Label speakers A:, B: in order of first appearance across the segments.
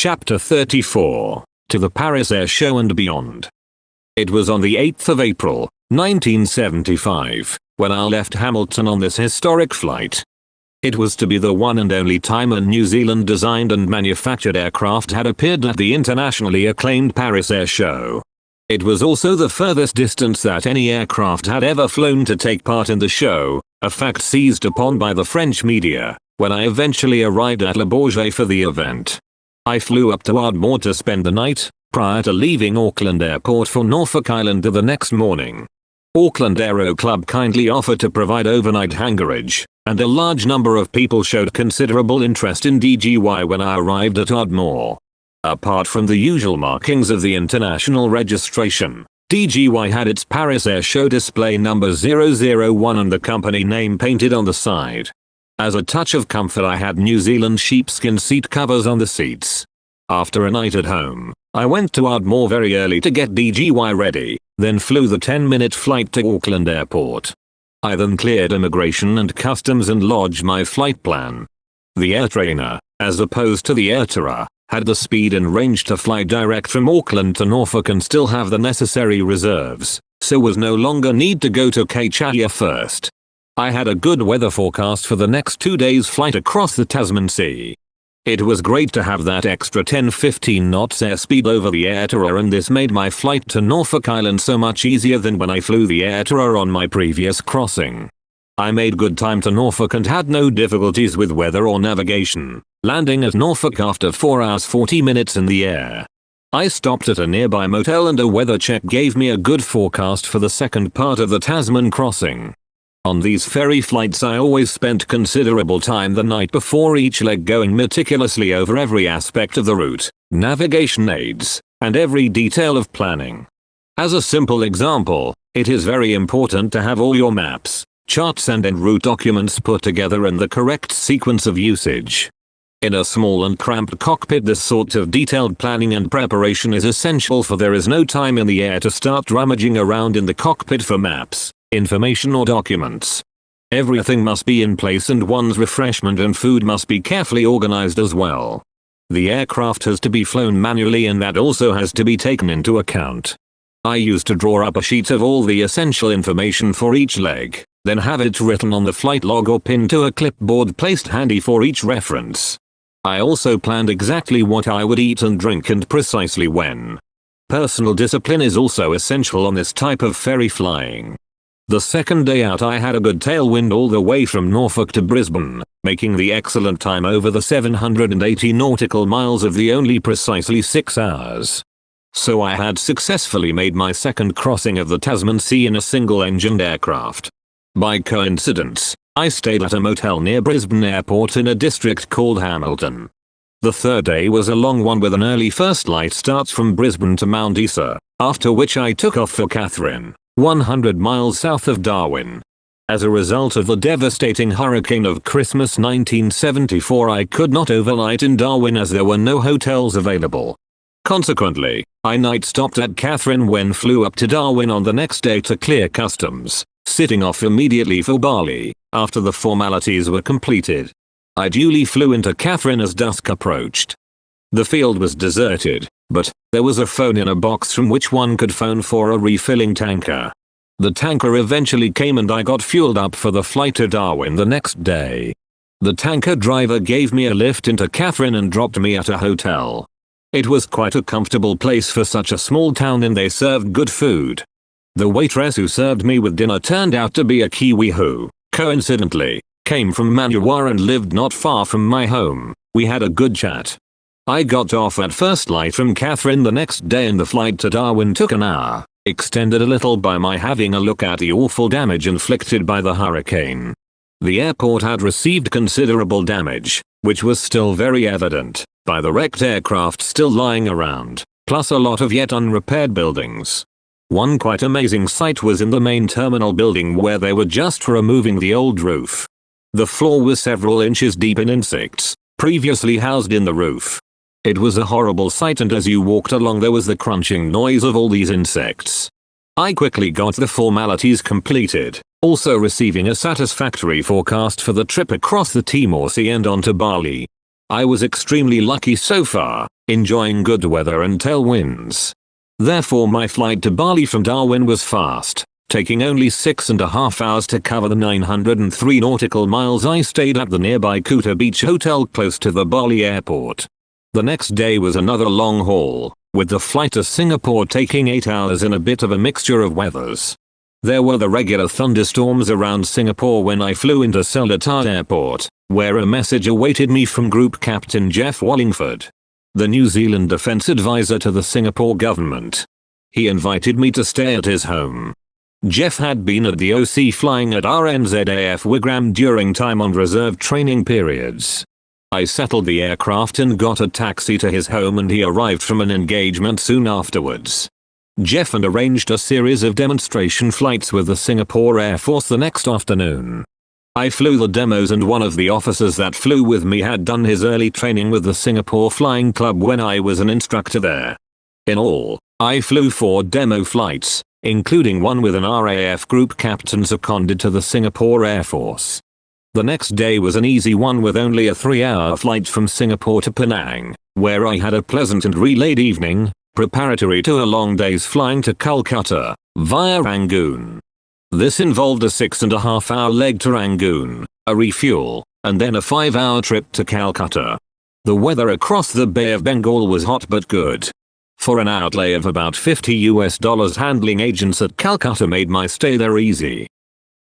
A: Chapter 34. To the Paris Air Show and Beyond. It was on the 8th of April, 1975, when I left Hamilton on this historic flight. It was to be the one and only time a New Zealand designed and manufactured aircraft had appeared at the internationally acclaimed Paris Air Show. It was also the furthest distance that any aircraft had ever flown to take part in the show, a fact seized upon by the French media, when I eventually arrived at Le Bourget for the event. I flew up to Ardmore to spend the night, prior to leaving Auckland Airport for Norfolk Island the next morning. Auckland Aero Club kindly offered to provide overnight hangarage, and a large number of people showed considerable interest in DGY when I arrived at Ardmore. Apart from the usual markings of the international registration, DGY had its Paris Air Show display number 001 and the company name painted on the side. As a touch of comfort, I had New Zealand sheepskin seat covers on the seats. After a night at home, I went to Ardmore very early to get DGY ready, then flew the 10-minute flight to Auckland Airport. I then cleared immigration and customs and lodged my flight plan. The air trainer, as opposed to the air tourer, had the speed and range to fly direct from Auckland to Norfolk and still have the necessary reserves, so was no longer need to go to Keikachia first. I had a good weather forecast for the next 2 days' flight across the Tasman Sea. It was great to have that extra 10-15 knots airspeed over the air tourer, and this made my flight to Norfolk Island so much easier than when I flew the air tourer on my previous crossing. I made good time to Norfolk and had no difficulties with weather or navigation, landing at Norfolk after 4 hours 40 minutes in the air. I stopped at a nearby motel and a weather check gave me a good forecast for the second part of the Tasman crossing. On these ferry flights I always spent considerable time the night before each leg going meticulously over every aspect of the route, navigation aids, and every detail of planning. As a simple example, it is very important to have all your maps, charts and en route documents put together in the correct sequence of usage. In a small and cramped cockpit, this sort of detailed planning and preparation is essential, for there is no time in the air to start rummaging around in the cockpit for maps, information or documents. Everything must be in place and one's refreshment and food must be carefully organized as well. The aircraft has to be flown manually and that also has to be taken into account. I used to draw up a sheet of all the essential information for each leg, then have it written on the flight log or pinned to a clipboard placed handy for each reference. I also planned exactly what I would eat and drink and precisely when. Personal discipline is also essential on this type of ferry flying. The second day out I had a good tailwind all the way from Norfolk to Brisbane, making the excellent time over the 780 nautical miles of the only precisely 6 hours. So I had successfully made my second crossing of the Tasman Sea in a single-engined aircraft. By coincidence, I stayed at a motel near Brisbane Airport in a district called Hamilton. The third day was a long one with an early first light starts from Brisbane to Mount Isa, after which I took off for Katherine, 100 miles south of Darwin. As a result of the devastating hurricane of Christmas 1974, I could not overnight in Darwin as there were no hotels available. Consequently, I night stopped at Katherine when flew up to Darwin on the next day to clear customs, sitting off immediately for Bali, after the formalities were completed. I duly flew into Katherine as dusk approached. The field was deserted, but there was a phone in a box from which one could phone for a refilling tanker. The tanker eventually came and I got fueled up for the flight to Darwin the next day. The tanker driver gave me a lift into Katherine and dropped me at a hotel. It was quite a comfortable place for such a small town and they served good food. The waitress who served me with dinner turned out to be a Kiwi who, coincidentally, came from Manuwa and lived not far from my home. We had a good chat. I got off at first light from Katherine the next day and the flight to Darwin took an hour, extended a little by my having a look at the awful damage inflicted by the hurricane. The airport had received considerable damage, which was still very evident, by the wrecked aircraft still lying around, plus a lot of yet unrepaired buildings. One quite amazing sight was in the main terminal building where they were just removing the old roof. The floor was several inches deep in insects, previously housed in the roof. It was a horrible sight, and as you walked along there was the crunching noise of all these insects. I quickly got the formalities completed, also receiving a satisfactory forecast for the trip across the Timor Sea and on to Bali. I was extremely lucky so far, enjoying good weather and tailwinds. Therefore my flight to Bali from Darwin was fast, taking only 6.5 hours to cover the 903 nautical miles. I stayed at the nearby Kuta Beach Hotel close to the Bali airport. The next day was another long haul, with the flight to Singapore taking 8 hours in a bit of a mixture of weathers. There were the regular thunderstorms around Singapore when I flew into Seletar Airport, where a message awaited me from Group Captain Jeff Wallingford, the New Zealand defense advisor to the Singapore government. He invited me to stay at his home. Jeff had been at the OC flying at R.A.A.F Wigram during time on reserve training periods. I settled the aircraft and got a taxi to his home, and he arrived from an engagement soon afterwards. Jeff and arranged a series of demonstration flights with the Singapore Air Force the next afternoon. I flew the demos, and one of the officers that flew with me had done his early training with the Singapore Flying Club when I was an instructor there. In all, I flew 4 demo flights, including one with an R.A.A.F group captain seconded to the Singapore Air Force. The next day was an easy one with only a 3-hour flight from Singapore to Penang, where I had a pleasant and relayed evening, preparatory to a long day's flying to Calcutta, via Rangoon. This involved a 6.5-hour leg to Rangoon, a refuel, and then a 5-hour trip to Calcutta. The weather across the Bay of Bengal was hot but good. For an outlay of about $50, handling agents at Calcutta made my stay there easy.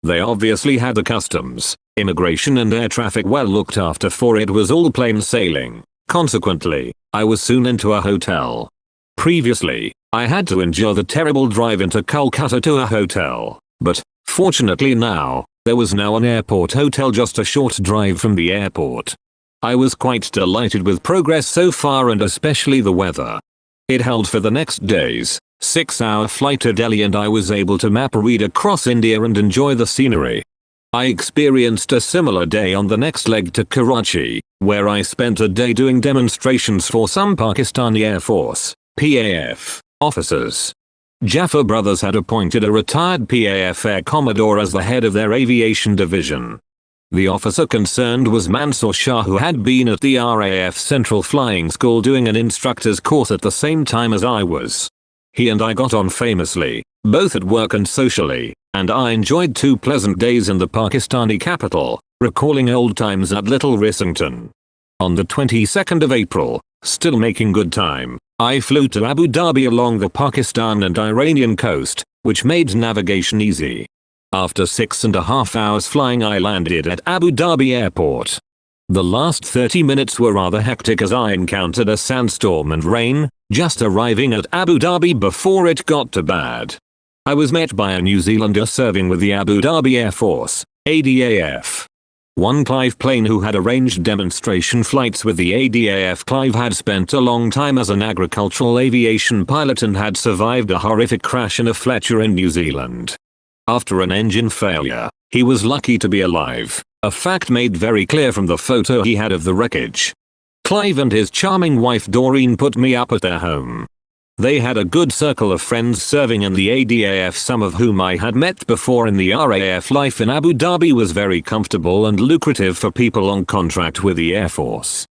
A: They obviously had the customs, immigration and air traffic well looked after, for it was all plain sailing. Consequently, I was soon into a hotel. Previously, I had to endure the terrible drive into Calcutta to a hotel, but, fortunately now, there was now an airport hotel just a short drive from the airport. I was quite delighted with progress so far, and especially the weather. It held for the next day's 6-hour flight to Delhi, and I was able to map read across India and enjoy the scenery. I experienced a similar day on the next leg to Karachi, where I spent a day doing demonstrations for some Pakistani Air Force (PAF) officers. Jaffer Brothers had appointed a retired PAF Air Commodore as the head of their aviation division. The officer concerned was Mansoor Shah, who had been at the R.A.A.F Central Flying School doing an instructor's course at the same time as I was. He and I got on famously, both at work and socially, and I enjoyed 2 pleasant days in the Pakistani capital, recalling old times at Little Rissington. On the 22nd of April, still making good time, I flew to Abu Dhabi along the Pakistan and Iranian coast, which made navigation easy. After 6.5 hours flying, I landed at Abu Dhabi Airport. The last 30 minutes were rather hectic as I encountered a sandstorm and rain, just arriving at Abu Dhabi before it got too bad. I was met by a New Zealander serving with the Abu Dhabi Air Force, ADAF. One Clive Plain, who had arranged demonstration flights with the ADAF. Clive had spent a long time as an agricultural aviation pilot and had survived a horrific crash in a Fletcher in New Zealand. After an engine failure, he was lucky to be alive, a fact made very clear from the photo he had of the wreckage. Clive and his charming wife Doreen put me up at their home. They had a good circle of friends serving in the ADAF, some of whom I had met before in the R.A.A.F. Life in Abu Dhabi was very comfortable and lucrative for people on contract with the Air Force.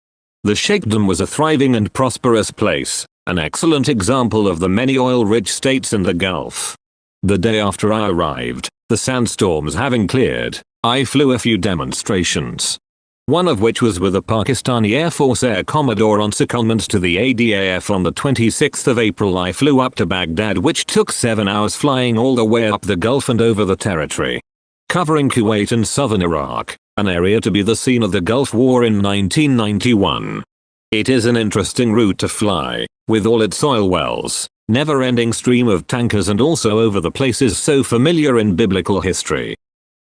A: The Sheikhdom was a thriving and prosperous place, an excellent example of the many oil-rich states in the Gulf. The day after I arrived, the sandstorms having cleared, I flew a few demonstrations. One of which was with a Pakistani Air Force Air Commodore on secondment to the ADAF. On the 26th of April I flew up to Baghdad, which took 7 hours flying all the way up the Gulf and over the territory, covering Kuwait and southern Iraq, an area to be the scene of the Gulf War in 1991. It is an interesting route to fly, with all its oil wells, never-ending stream of tankers, and also over the places so familiar in biblical history.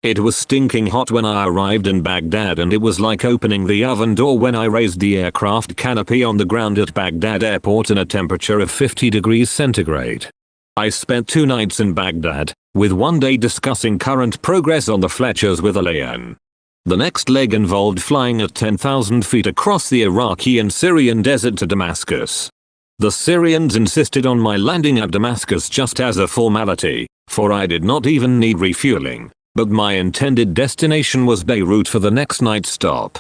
A: It was stinking hot when I arrived in Baghdad, and it was like opening the oven door when I raised the aircraft canopy on the ground at Baghdad Airport in a temperature of 50 degrees centigrade. I spent 2 nights in Baghdad, with one day discussing current progress on the Fletchers with Alain. The next leg involved flying at 10,000 feet across the Iraqi and Syrian desert to Damascus. The Syrians insisted on my landing at Damascus just as a formality, for I did not even need refueling. But my intended destination was Beirut for the next night stop.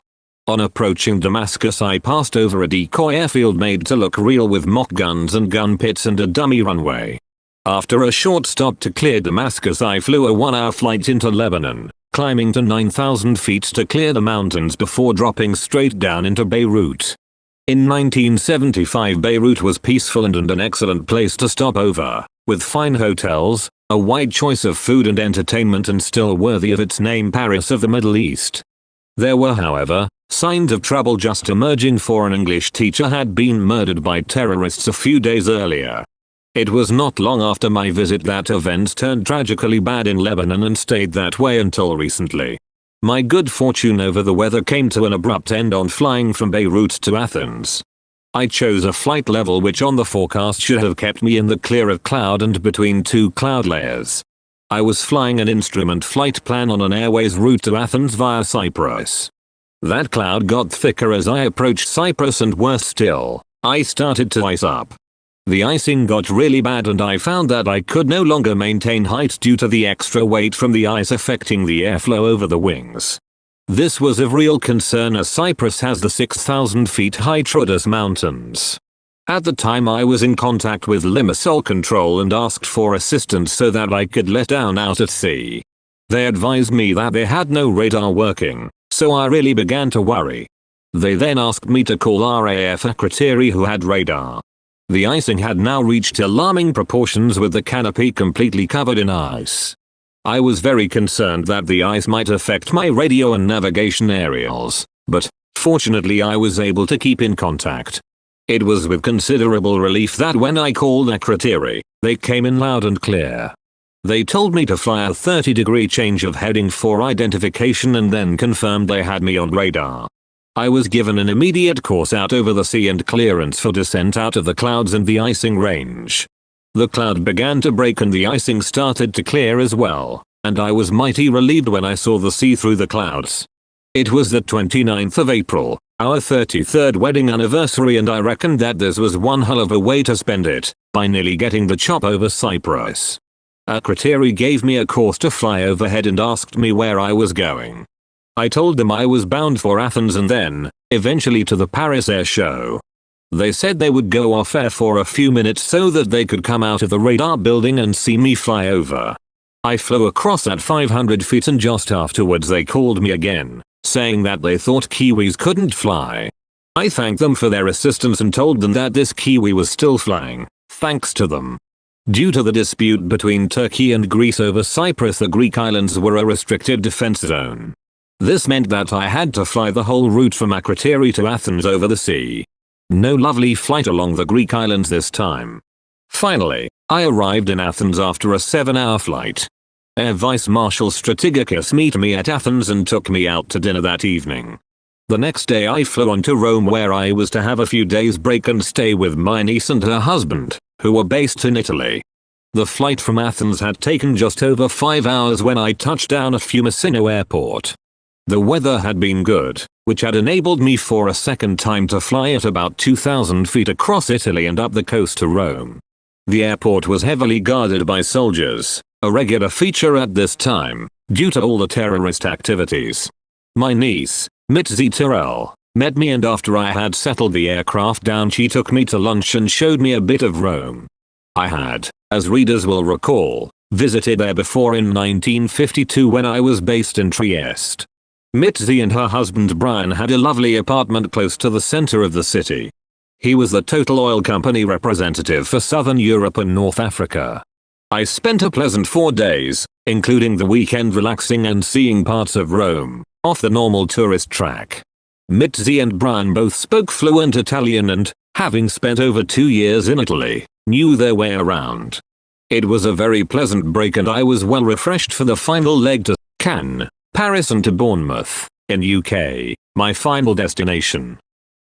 A: On approaching Damascus, I passed over a decoy airfield made to look real with mock guns and gun pits and a dummy runway. After a short stop to clear Damascus, I flew a 1-hour flight into Lebanon, climbing to 9,000 feet to clear the mountains before dropping straight down into Beirut. In 1975, Beirut was peaceful and an excellent place to stop over, with fine hotels, a wide choice of food and entertainment, and still worthy of its name, Paris of the Middle East. There were, however, signs of trouble just emerging, for an English teacher had been murdered by terrorists a few days earlier. It was not long after my visit that events turned tragically bad in Lebanon and stayed that way until recently. My good fortune over the weather came to an abrupt end on flying from Beirut to Athens. I chose a flight level which on the forecast should have kept me in the clear of cloud and between two cloud layers. I was flying an instrument flight plan on an airways route to Athens via Cyprus. That cloud got thicker as I approached Cyprus, and worse still, I started to ice up. The icing got really bad and I found that I could no longer maintain height due to the extra weight from the ice affecting the airflow over the wings. This was of real concern as Cyprus has the 6,000 feet high Troodos Mountains. At the time I was in contact with Limassol Control and asked for assistance so that I could let down out at sea. They advised me that they had no radar working, so I really began to worry. They then asked me to call R.A.A.F Akrotiri, who had radar. The icing had now reached alarming proportions, with the canopy completely covered in ice. I was very concerned that the ice might affect my radio and navigation aerials, but fortunately I was able to keep in contact. It was with considerable relief that when I called Akrotiri, they came in loud and clear. They told me to fly a 30-degree change of heading for identification and then confirmed they had me on radar. I was given an immediate course out over the sea and clearance for descent out of the clouds and the icing range. The cloud began to break and the icing started to clear as well, and I was mighty relieved when I saw the sea through the clouds. It was the 29th of April, our 33rd wedding anniversary, and I reckoned that this was one hell of a way to spend it, by nearly getting the chop over Cyprus. Akrotiri gave me a course to fly overhead and asked me where I was going. I told them I was bound for Athens and then, eventually, to the Paris Air Show. They said they would go off air for a few minutes so that they could come out of the radar building and see me fly over. I flew across at 500 feet and just afterwards they called me again, saying that they thought Kiwis couldn't fly. I thanked them for their assistance and told them that this Kiwi was still flying, thanks to them. Due to the dispute between Turkey and Greece over Cyprus, the Greek islands were a restricted defense zone. This meant that I had to fly the whole route from Akrotiri to Athens over the sea. No lovely flight along the Greek islands this time. Finally, I arrived in Athens after a 7-hour flight. Air Vice Marshal Strategicus met me at Athens and took me out to dinner that evening. The next day I flew on to Rome, where I was to have a few days break and stay with my niece and her husband, who were based in Italy. The flight from Athens had taken just over 5 hours when I touched down at Fiumicino Airport. The weather had been good, which had enabled me for a second time to fly at about 2,000 feet across Italy and up the coast to Rome. The airport was heavily guarded by soldiers, a regular feature at this time, due to all the terrorist activities. My niece, Mitzi Tyrell, met me, and after I had settled the aircraft down she took me to lunch and showed me a bit of Rome. I had, as readers will recall, visited there before in 1952 when I was based in Trieste. Mitzi and her husband Brian had a lovely apartment close to the center of the city. He was the Total Oil Company representative for Southern Europe and North Africa. I spent a pleasant 4 days, including the weekend, relaxing and seeing parts of Rome, off the normal tourist track. Mitzi and Brian both spoke fluent Italian and, having spent over 2 years in Italy, knew their way around. It was a very pleasant break and I was well refreshed for the final leg to Cannes, Paris and to Bournemouth, in UK, my final destination.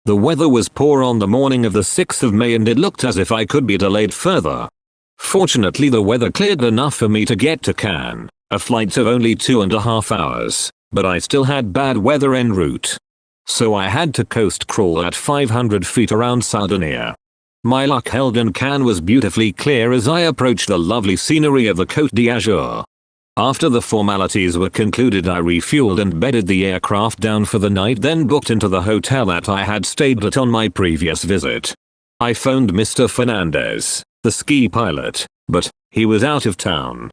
A: The weather was poor on the morning of the 6th of May and it looked as if I could be delayed further. Fortunately the weather cleared enough for me to get to Cannes, a flight of only 2.5 hours, but I still had bad weather en route. So I had to coast crawl at 500 feet around Sardinia. My luck held and Cannes was beautifully clear as I approached the lovely scenery of the Côte d'Azur. After the formalities were concluded, I refueled and bedded the aircraft down for the night, then booked into the hotel that I had stayed at on my previous visit. I phoned Mr. Fernandez, the ski pilot, but he was out of town.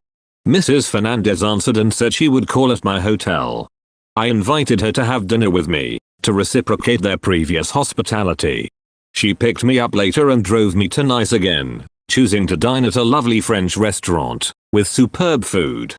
A: Mrs. Fernandez answered and said she would call at my hotel. I invited her to have dinner with me, to reciprocate their previous hospitality. She picked me up later and drove me to Nice again, choosing to dine at a lovely French restaurant, with superb food.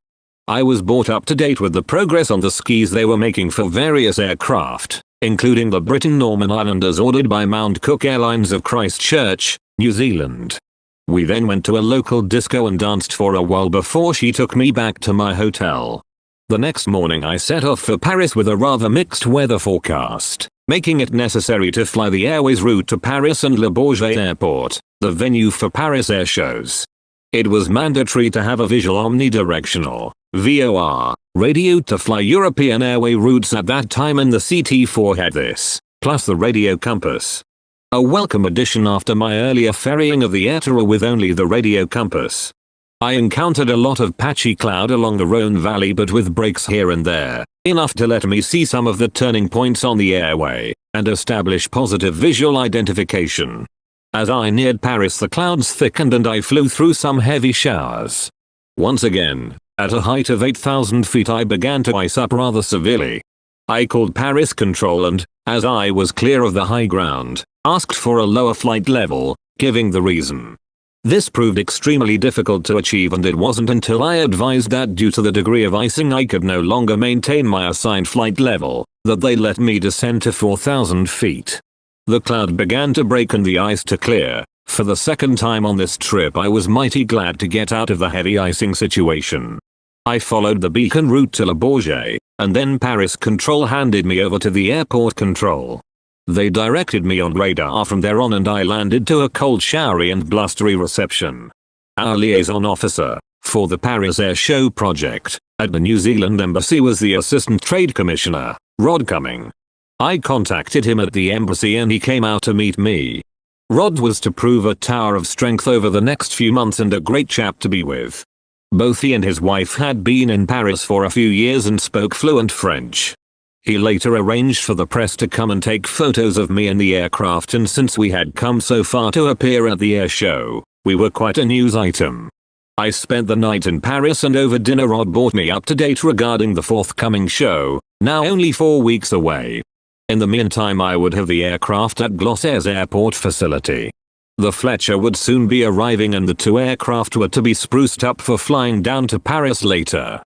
A: I was brought up to date with the progress on the skis they were making for various aircraft, including the Britten-Norman Islanders ordered by Mount Cook Airlines of Christchurch, New Zealand. We then went to a local disco and danced for a while before she took me back to my hotel. The next morning I set off for Paris with a rather mixed weather forecast, making it necessary to fly the Airways route to Paris and Le Bourget Airport, the venue for Paris air shows. It was mandatory to have a visual omnidirectional (VOR) radio to fly European airway routes at that time, and the CT4 had this, plus the radio compass. A welcome addition after my earlier ferrying of the Air Tour with only the radio compass. I encountered a lot of patchy cloud along the Rhone Valley, but with breaks here and there, enough to let me see some of the turning points on the airway, and establish positive visual identification. As I neared Paris, the clouds thickened and I flew through some heavy showers. Once again, at a height of 8,000 feet, I began to ice up rather severely. I called Paris Control and, as I was clear of the high ground, asked for a lower flight level, giving the reason. This proved extremely difficult to achieve, and it wasn't until I advised that due to the degree of icing I could no longer maintain my assigned flight level, that they let me descend to 4,000 feet. The cloud began to break and the ice to clear. For the second time on this trip, I was mighty glad to get out of the heavy icing situation. I followed the beacon route to Le Bourget, and then Paris Control handed me over to the airport control. They directed me on radar from there on, and I landed to a cold, showery and blustery reception. Our liaison officer, for the Paris Air Show project, at the New Zealand Embassy was the Assistant Trade Commissioner, Rod Cumming. I contacted him at the embassy and he came out to meet me. Rod was to prove a tower of strength over the next few months and a great chap to be with. Both he and his wife had been in Paris for a few years and spoke fluent French. He later arranged for the press to come and take photos of me in the aircraft, and since we had come so far to appear at the air show, we were quite a news item. I spent the night in Paris, and over dinner Rod brought me up to date regarding the forthcoming show, now only 4 weeks away. In the meantime, I would have the aircraft at Glossair's airport facility. The Fletcher would soon be arriving and the two aircraft were to be spruced up for flying down to Paris later.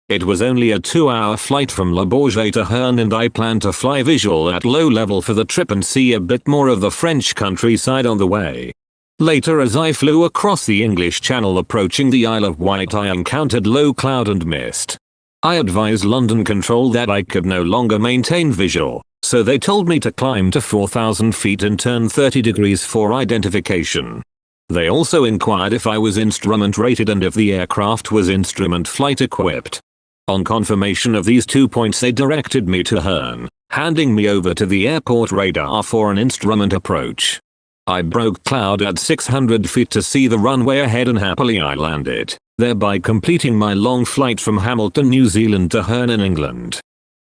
A: It was only a 2-hour flight from Le Bourget to Herne, and I planned to fly visual at low level for the trip and see a bit more of the French countryside on the way. Later, as I flew across the English Channel approaching the Isle of Wight, I encountered low cloud and mist. I advised London Control that I could no longer maintain visual, so they told me to climb to 4,000 feet and turn 30 degrees for identification. They also inquired if I was instrument rated and if the aircraft was instrument flight equipped. On confirmation of these 2 points, they directed me to Herne, handing me over to the airport radar for an instrument approach. I broke cloud at 600 feet to see the runway ahead, and happily I landed, thereby completing my long flight from Hamilton, New Zealand to Herne in England.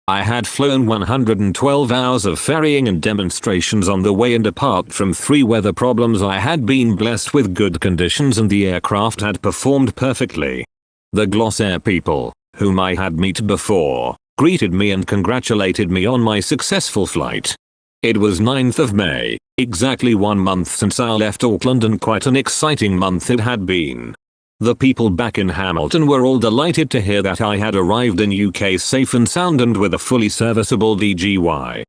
A: I had flown 112 hours of ferrying and demonstrations on the way, and apart from 3 weather problems, I had been blessed with good conditions and the aircraft had performed perfectly. The Glossair people, whom I had met before, greeted me and congratulated me on my successful flight. It was 9th of May, exactly 1 month since I left Auckland, and quite an exciting month it had been. The people back in Hamilton were all delighted to hear that I had arrived in UK safe and sound and with a fully serviceable DGY.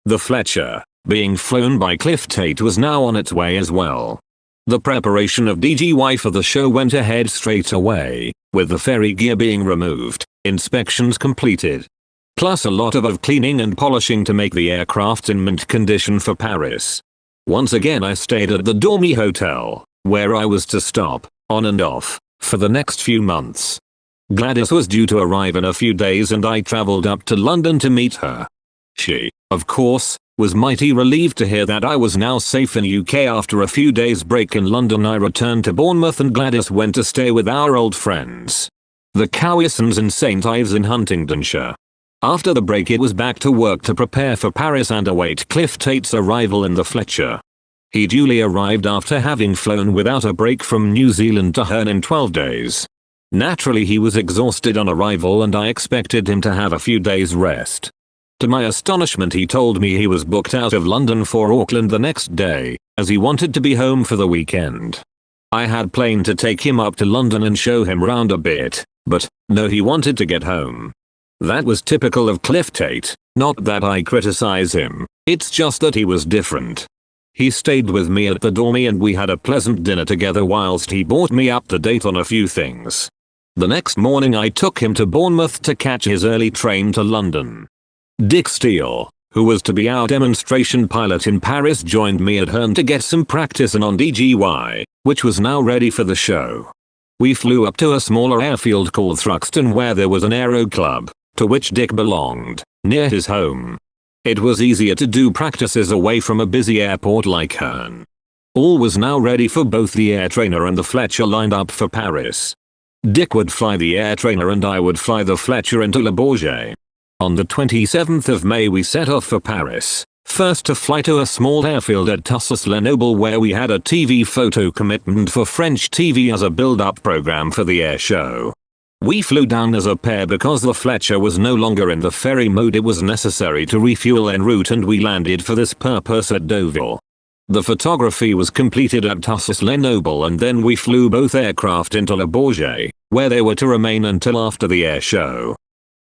A: The Fletcher, being flown by Cliff Tate, was now on its way as well. The preparation of DGY for the show went ahead straight away, with the ferry gear being removed, inspections completed, plus a lot of cleaning and polishing to make the aircraft in mint condition for Paris. Once again I stayed at the Dormy Hotel, where I was to stop, on and off, for the next few months. Gladys was due to arrive in a few days and I travelled up to London to meet her. She, of course, was mighty relieved to hear that I was now safe in UK. After a few days break in London, I returned to Bournemouth and Gladys went to stay with our old friends. the Cowisons and St Ives in Huntingdonshire. After the break it was back to work to prepare for Paris and await Cliff Tate's arrival in the Fletcher. He duly arrived after having flown without a break from New Zealand to Herne in 12 days. Naturally he was exhausted on arrival and I expected him to have a few days rest. To my astonishment he told me he was booked out of London for Auckland the next day, as he wanted to be home for the weekend. I had planned to take him up to London and show him round a bit, but no, he wanted to get home. That was typical of Cliff Tate, not that I criticize him, it's just that he was different. He stayed with me at the dormie and we had a pleasant dinner together whilst he brought me up to date on a few things. The next morning I took him to Bournemouth to catch his early train to London. Dick Steele, who was to be our demonstration pilot in Paris, joined me at Herne to get some practice on DGY, which was now ready for the show. We flew up to a smaller airfield called Thruxton where there was an aero club, to which Dick belonged, near his home. It was easier to do practices away from a busy airport like Herne. All was now ready for both the air trainer and the Fletcher lined up for Paris. Dick would fly the air trainer and I would fly the Fletcher into Le Bourget. On the 27th of May we set off for Paris, first to fly to a small airfield at Tussis-les-Nobles where we had a TV photo commitment for French TV as a build-up program for the air show. We flew down as a pair because the Fletcher was no longer in the ferry mode. It was necessary to refuel en route and we landed for this purpose at Deauville. The photography was completed at Tussis-les-Nobles and then we flew both aircraft into Le Bourget, where they were to remain until after the air show.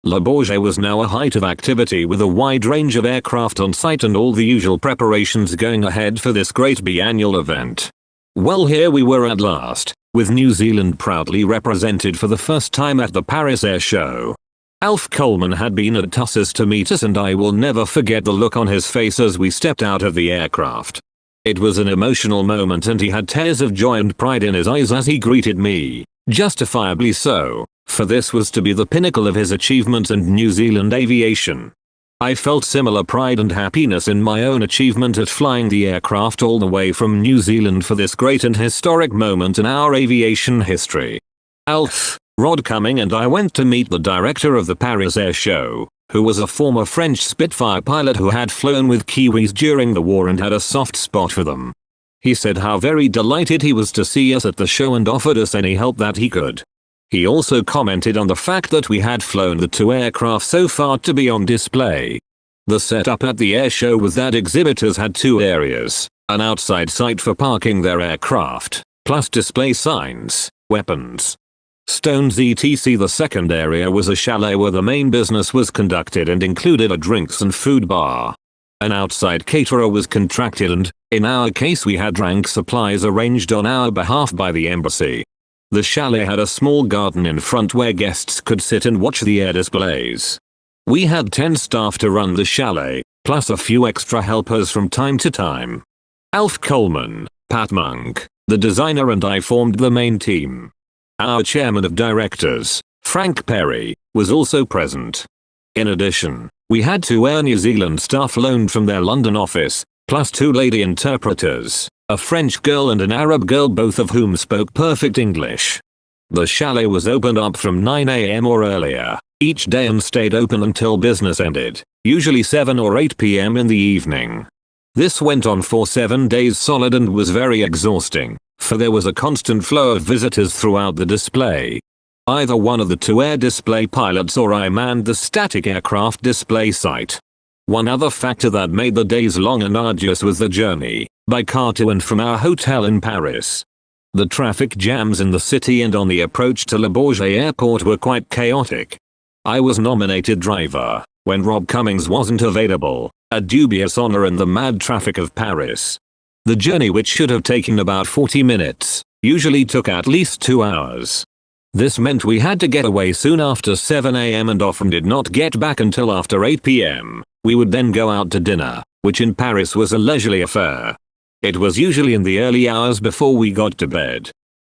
A: Le Bourget was now a height of activity with a wide range of aircraft on site and all the usual preparations going ahead for this great biannual event. Well, here we were at last, with New Zealand proudly represented for the first time at the Paris Air Show. Alf Coleman had been at Tussis to meet us and I will never forget the look on his face as we stepped out of the aircraft. It was an emotional moment and he had tears of joy and pride in his eyes as he greeted me, justifiably so, for this was to be the pinnacle of his achievements and New Zealand aviation. I felt similar pride and happiness in my own achievement at flying the aircraft all the way from New Zealand for this great and historic moment in our aviation history. Alf, Rod Cumming and I went to meet the director of the Paris Air Show, who was a former French Spitfire pilot who had flown with Kiwis during the war and had a soft spot for them. He said how very delighted he was to see us at the show and offered us any help that he could. He also commented on the fact that we had flown the two aircraft so far to be on display. The setup at the air show was that exhibitors had two areas, an outside site for parking their aircraft, plus display signs, weapons, stones etc. The second area was a chalet where the main business was conducted and included a drinks and food bar. An outside caterer was contracted and, in our case, we had drank supplies arranged on our behalf by the embassy. The chalet had a small garden in front where guests could sit and watch the air displays. We had 10 staff to run the chalet, plus a few extra helpers from time to time. Alf Coleman, Pat Monk, the designer and I formed the main team. Our chairman of directors, Frank Perry, was also present. In addition, we had 2 Air New Zealand staff loaned from their London office, plus 2 lady interpreters, a French girl and an Arab girl, both of whom spoke perfect English. The chalet was opened up from 9 AM or earlier each day and stayed open until business ended, usually 7 or 8 PM in the evening. This went on for 7 days solid and was very exhausting, for there was a constant flow of visitors throughout the display. Either one of the 2 air display pilots or I manned the static aircraft display site. One other factor that made the days long and arduous was the journey, by car to and from our hotel in Paris. The traffic jams in the city and on the approach to Le Bourget airport were quite chaotic. I was nominated driver, when Rob Cummings wasn't available, a dubious honor in the mad traffic of Paris. The journey, which should have taken about 40 minutes, usually took at least 2 hours. This meant we had to get away soon after 7 AM and often did not get back until after 8 PM. We would then go out to dinner, which in Paris was a leisurely affair. It was usually in the early hours before we got to bed.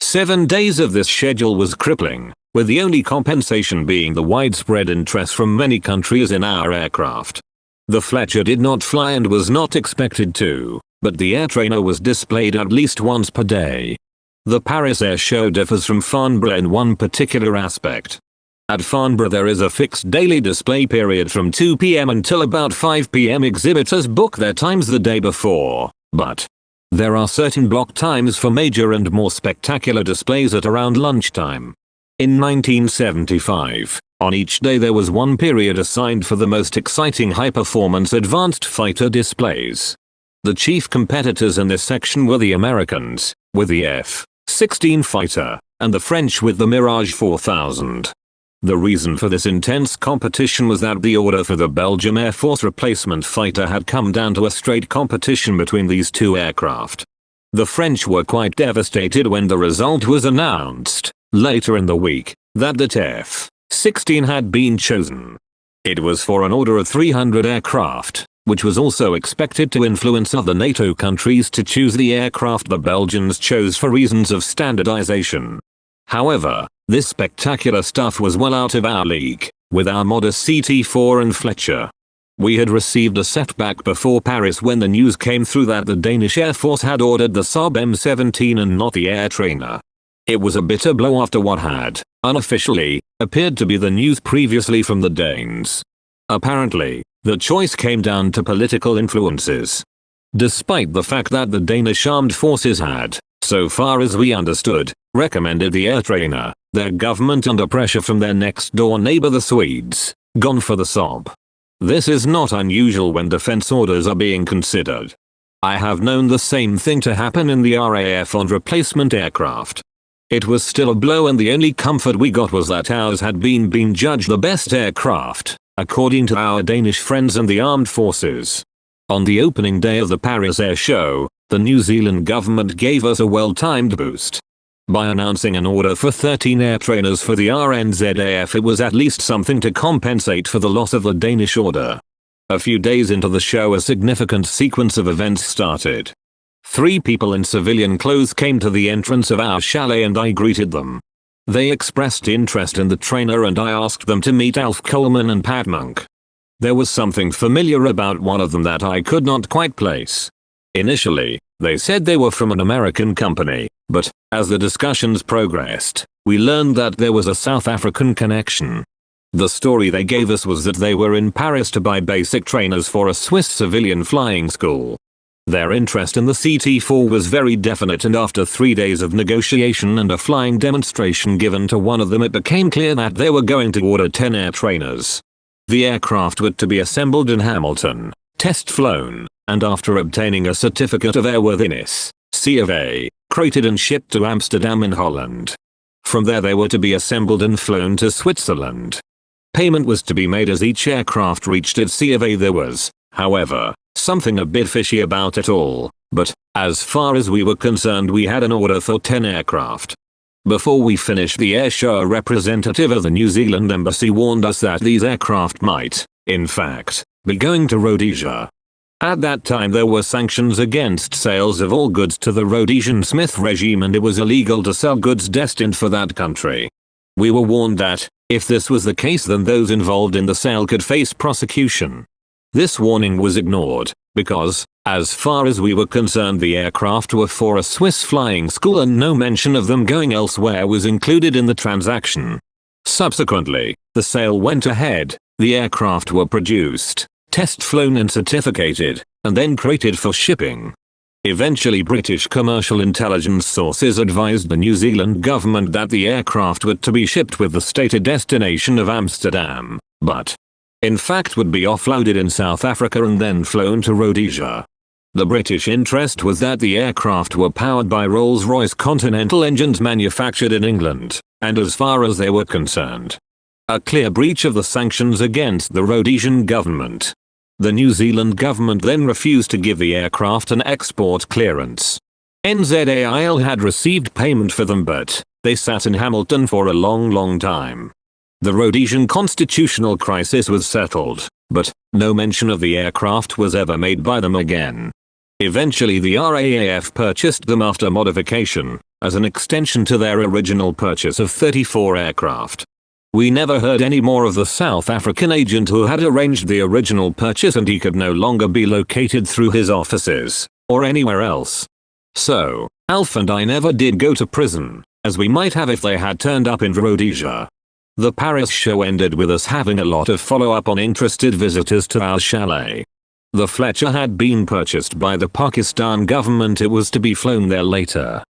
A: 7 days of this schedule was crippling, with the only compensation being the widespread interest from many countries in our aircraft. The Fletcher did not fly and was not expected to, but the air trainer was displayed at least once per day. The Paris Air Show differs from Farnborough in one particular aspect. At Farnborough there is a fixed daily display period from 2 p.m. until about 5 p.m. Exhibitors book their times the day before, but there are certain block times for major and more spectacular displays at around lunchtime. In 1975, on each day there was one period assigned for the most exciting high-performance advanced fighter displays. The chief competitors in this section were the Americans, with the F-16 fighter, and the French with the Mirage 4000. The reason for this intense competition was that the order for the Belgium Air Force replacement fighter had come down to a straight competition between these two aircraft. The French were quite devastated when the result was announced, later in the week, that the F-16 had been chosen. It was for an order of 300 aircraft, which was also expected to influence other NATO countries to choose the aircraft the Belgians chose for reasons of standardization. However, this spectacular stuff was well out of our league, with our modest CT-4 and Fletcher. We had received a setback before Paris when the news came through that the Danish Air Force had ordered the Saab M17 and not the air trainer. It was a bitter blow after what had, unofficially, appeared to be the news previously from the Danes. Apparently, the choice came down to political influences. Despite the fact that the Danish armed forces had, so far as we understood, recommended the air trainer, their government under pressure from their next door neighbor the Swedes, gone for the Saab. This is not unusual when defense orders are being considered. I have known the same thing to happen in the R.A.A.F on replacement aircraft. It was still a blow and the only comfort we got was that ours had been judged the best aircraft, according to our Danish friends and the armed forces. On the opening day of the Paris Air Show, the New Zealand government gave us a well-timed boost. By announcing an order for 13 air trainers for the R.A.A.F, it was at least something to compensate for the loss of the Danish order. A few days into the show a significant sequence of events started. 3 people in civilian clothes came to the entrance of our chalet and I greeted them. They expressed interest in the trainer and I asked them to meet Alf Coleman and Pat Monk. There was something familiar about one of them that I could not quite place. Initially, they said they were from an American company, but, as the discussions progressed, we learned that there was a South African connection. The story they gave us was that they were in Paris to buy basic trainers for a Swiss civilian flying school. Their interest in the CT-4 was very definite and after 3 days of negotiation and a flying demonstration given to one of them it became clear that they were going to order 10 air trainers. The aircraft were to be assembled in Hamilton, test flown, and after obtaining a certificate of airworthiness, C of A, crated and shipped to Amsterdam in Holland. From there they were to be assembled and flown to Switzerland. Payment was to be made as each aircraft reached its C of A. There was, however, something a bit fishy about it all, but, as far as we were concerned we had an order for 10 aircraft. Before we finished the air show a representative of the New Zealand embassy warned us that these aircraft might, in fact, be going to Rhodesia. At that time there were sanctions against sales of all goods to the Rhodesian Smith regime and it was illegal to sell goods destined for that country. We were warned that, if this was the case then those involved in the sale could face prosecution. This warning was ignored, because, as far as we were concerned the aircraft were for a Swiss flying school and no mention of them going elsewhere was included in the transaction. Subsequently, the sale went ahead, the aircraft were produced, test flown and certificated, and then crated for shipping. Eventually British commercial intelligence sources advised the New Zealand government that the aircraft were to be shipped with the stated destination of Amsterdam, but, in fact would be offloaded in South Africa and then flown to Rhodesia. The British interest was that the aircraft were powered by Rolls-Royce Continental engines manufactured in England, and as far as they were concerned, a clear breach of the sanctions against the Rhodesian government. The New Zealand government then refused to give the aircraft an export clearance. NZAIL had received payment for them but they sat in Hamilton for a long time. The Rhodesian constitutional crisis was settled, but no mention of the aircraft was ever made by them again. Eventually the R.A.A.F purchased them after modification, as an extension to their original purchase of 34 aircraft. We never heard any more of the South African agent who had arranged the original purchase and he could no longer be located through his offices, or anywhere else. So, Alf and I never did go to prison, as we might have if they had turned up in Rhodesia. The Paris show ended with us having a lot of follow-up on interested visitors to our chalet. The Fletcher had been purchased by the Pakistan government. It was to be flown there later.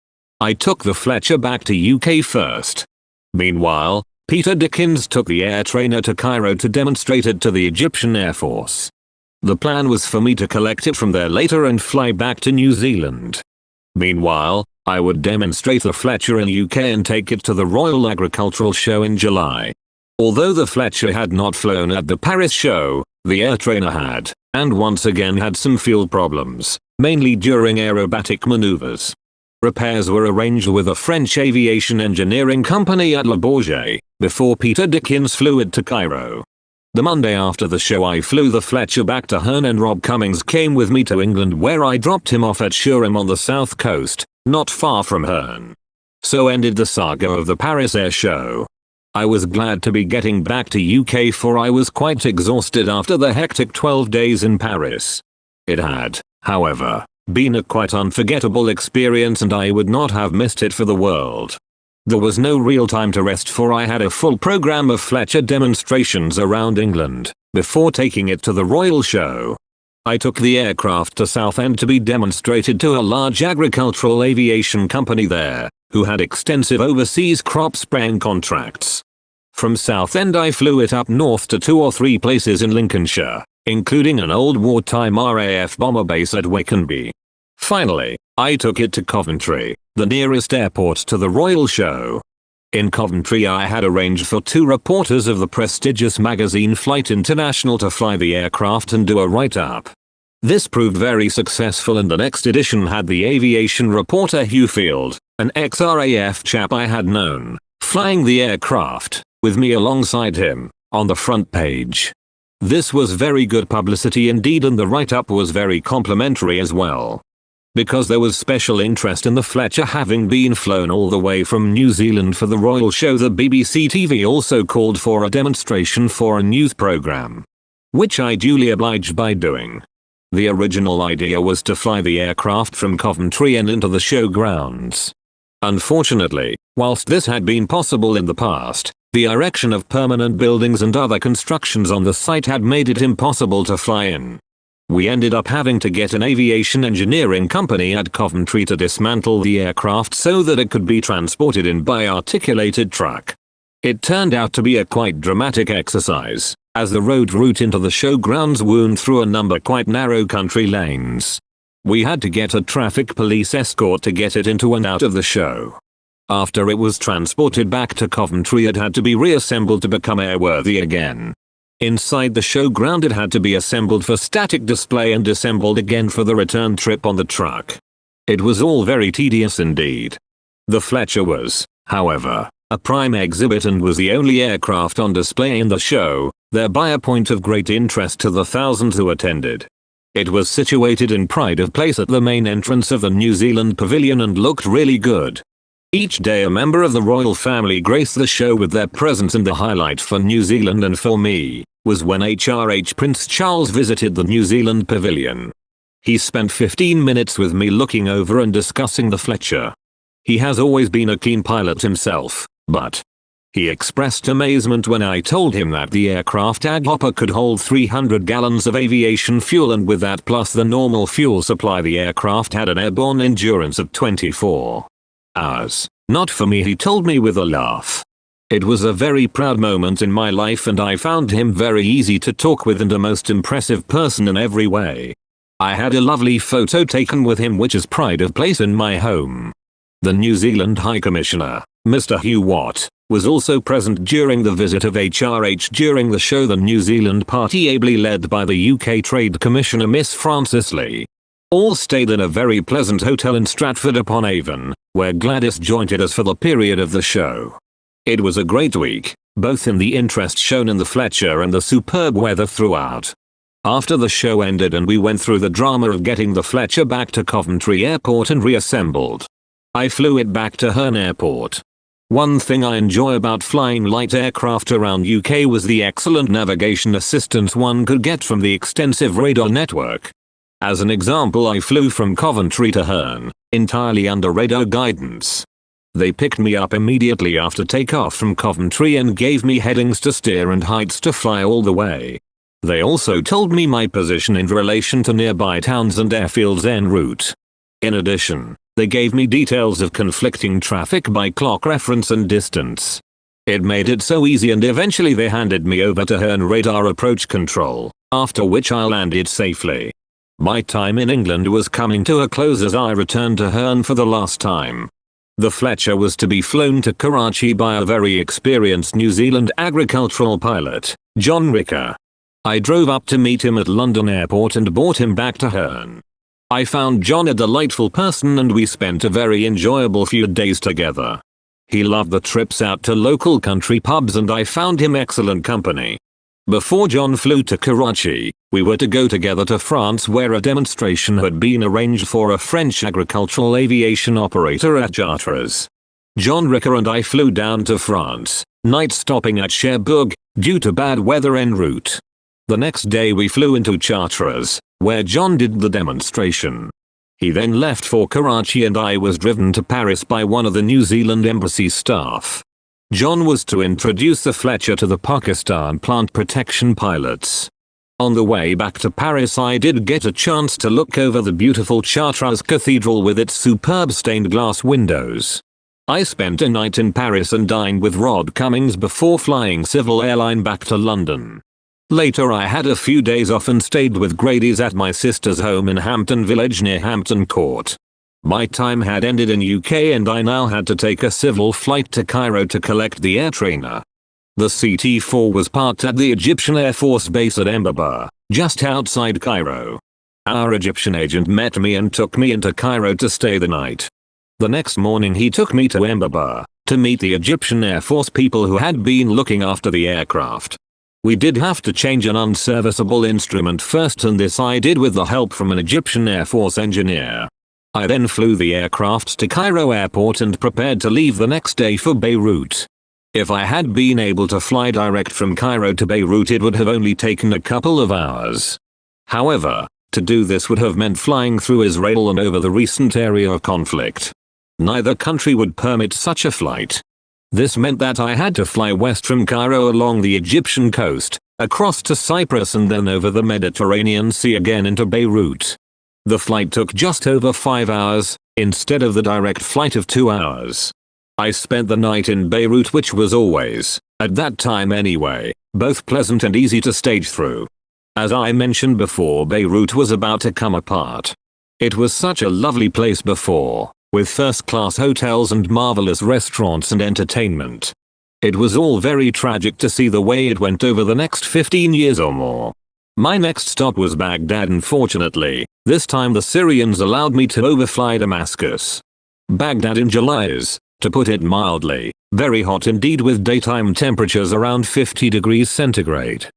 A: I took the Fletcher back to UK first. Meanwhile, Peter Dickens took the air trainer to Cairo to demonstrate it to the Egyptian Air Force. The plan was for me to collect it from there later and fly back to New Zealand. Meanwhile, I would demonstrate the Fletcher in UK and take it to the Royal Agricultural Show in July. Although the Fletcher had not flown at the Paris show, the air trainer had, and once again had some fuel problems, mainly during aerobatic maneuvers. Repairs were arranged with a French aviation engineering company at Le Bourget, before Peter Dickens flew it to Cairo. The Monday after the show I flew the Fletcher back to Herne and Rob Cummings came with me to England where I dropped him off at Shureham on the south coast, not far from Herne. So ended the saga of the Paris Air Show. I was glad to be getting back to UK for I was quite exhausted after the hectic 12 days in Paris. It had, however, been a quite unforgettable experience and I would not have missed it for the world. There was no real time to rest for I had a full program of Fletcher demonstrations around England, before taking it to the Royal Show. I took the aircraft to Southend to be demonstrated to a large agricultural aviation company there, who had extensive overseas crop spraying contracts. From Southend I flew it up north to 2 or 3 places in Lincolnshire, including an old wartime R.A.A.F bomber base at Wakenby. Finally, I took it to Coventry, the nearest airport to the Royal Show. In Coventry I had arranged for 2 reporters of the prestigious magazine Flight International to fly the aircraft and do a write-up. This proved very successful and the next edition had the aviation reporter Hugh Field, an ex-R.A.A.F chap I had known, flying the aircraft, with me alongside him, on the front page. This was very good publicity indeed and the write-up was very complimentary as well. Because there was special interest in the Fletcher having been flown all the way from New Zealand for the Royal Show, the BBC TV also called for a demonstration for a news programme, which I duly obliged by doing. The original idea was to fly the aircraft from Coventry and into the show grounds. Unfortunately, whilst this had been possible in the past, the erection of permanent buildings and other constructions on the site had made it impossible to fly in. We ended up having to get an aviation engineering company at Coventry to dismantle the aircraft so that it could be transported in by articulated truck. It turned out to be a quite dramatic exercise, as the road route into the showgrounds wound through a number quite narrow country lanes. We had to get a traffic police escort to get it into and out of the show. After it was transported back to Coventry it had to be reassembled to become airworthy again. Inside the showground it had to be assembled for static display and assembled again for the return trip on the truck. It was all very tedious indeed. The Fletcher was, however, a prime exhibit and was the only aircraft on display in the show, thereby a point of great interest to the thousands who attended. It was situated in pride of place at the main entrance of the New Zealand pavilion and looked really good. Each day a member of the royal family graced the show with their presence and the highlight for New Zealand and for me was when HRH Prince Charles visited the New Zealand pavilion. He spent 15 minutes with me looking over and discussing the Fletcher. He has always been a keen pilot himself, but he expressed amazement when I told him that the aircraft Ag Hopper could hold 300 gallons of aviation fuel and with that plus the normal fuel supply the aircraft had an airborne endurance of 24 hours. Not for me, he told me with a laugh. It was a very proud moment in my life and I found him very easy to talk with and a most impressive person in every way. I had a lovely photo taken with him which is pride of place in my home. The New Zealand High Commissioner, Mr. Hugh Watt, was also present during the visit of HRH during the show. The New Zealand party ably led by the UK Trade Commissioner Miss Frances Lee. All stayed in a very pleasant hotel in Stratford-upon-Avon, where Gladys jointed us for the period of the show. It was a great week, both in the interest shown in the Fletcher and the superb weather throughout. After the show ended and we went through the drama of getting the Fletcher back to Coventry Airport and reassembled, I flew it back to Herne Airport. One thing I enjoy about flying light aircraft around UK was the excellent navigation assistance one could get from the extensive radar network. As an example, I flew from Coventry to Herne, entirely under radar guidance. They picked me up immediately after takeoff from Coventry and gave me headings to steer and heights to fly all the way. They also told me my position in relation to nearby towns and airfields en route. In addition, they gave me details of conflicting traffic by clock reference and distance. It made it so easy, and eventually they handed me over to Herne radar approach control, after which I landed safely. My time in England was coming to a close as I returned to Herne for the last time. The Fletcher was to be flown to Karachi by a very experienced New Zealand agricultural pilot, John Ricker. I drove up to meet him at London Airport and brought him back to Herne. I found John a delightful person and we spent a very enjoyable few days together. He loved the trips out to local country pubs and I found him excellent company. Before John flew to Karachi, we were to go together to France, where a demonstration had been arranged for a French agricultural aviation operator at Chartres. John Ricker and I flew down to France, night stopping at Cherbourg, due to bad weather en route. The next day we flew into Chartres, where John did the demonstration. He then left for Karachi and I was driven to Paris by one of the New Zealand embassy staff. John was to introduce the Fletcher to the Pakistan plant protection pilots. On the way back to Paris I did get a chance to look over the beautiful Chartres Cathedral with its superb stained glass windows. I spent a night in Paris and dined with Rod Cummings before flying Civil Airline back to London. Later I had a few days off and stayed with Grady's at my sister's home in Hampton Village near Hampton Court. My time had ended in UK and I now had to take a civil flight to Cairo to collect the air trainer. The CT-4 was parked at the Egyptian Air Force base at Embaba, just outside Cairo. Our Egyptian agent met me and took me into Cairo to stay the night. The next morning he took me to Embaba, to meet the Egyptian Air Force people who had been looking after the aircraft. We did have to change an unserviceable instrument first, and this I did with the help from an Egyptian Air Force engineer. I then flew the aircraft to Cairo airport and prepared to leave the next day for Beirut. If I had been able to fly direct from Cairo to Beirut it would have only taken a couple of hours. However, to do this would have meant flying through Israel and over the recent area of conflict. Neither country would permit such a flight. This meant that I had to fly west from Cairo along the Egyptian coast, across to Cyprus and then over the Mediterranean Sea again into Beirut. The flight took just over 5 hours, instead of the direct flight of 2 hours. I spent the night in Beirut, which was always, at that time anyway, both pleasant and easy to stage through. As I mentioned before, Beirut was about to come apart. It was such a lovely place before, with first-class hotels and marvelous restaurants and entertainment. It was all very tragic to see the way it went over the next 15 years or more. My next stop was Baghdad, and fortunately, this time the Syrians allowed me to overfly Damascus. Baghdad in July is, to put it mildly, very hot indeed, with daytime temperatures around 50 degrees centigrade.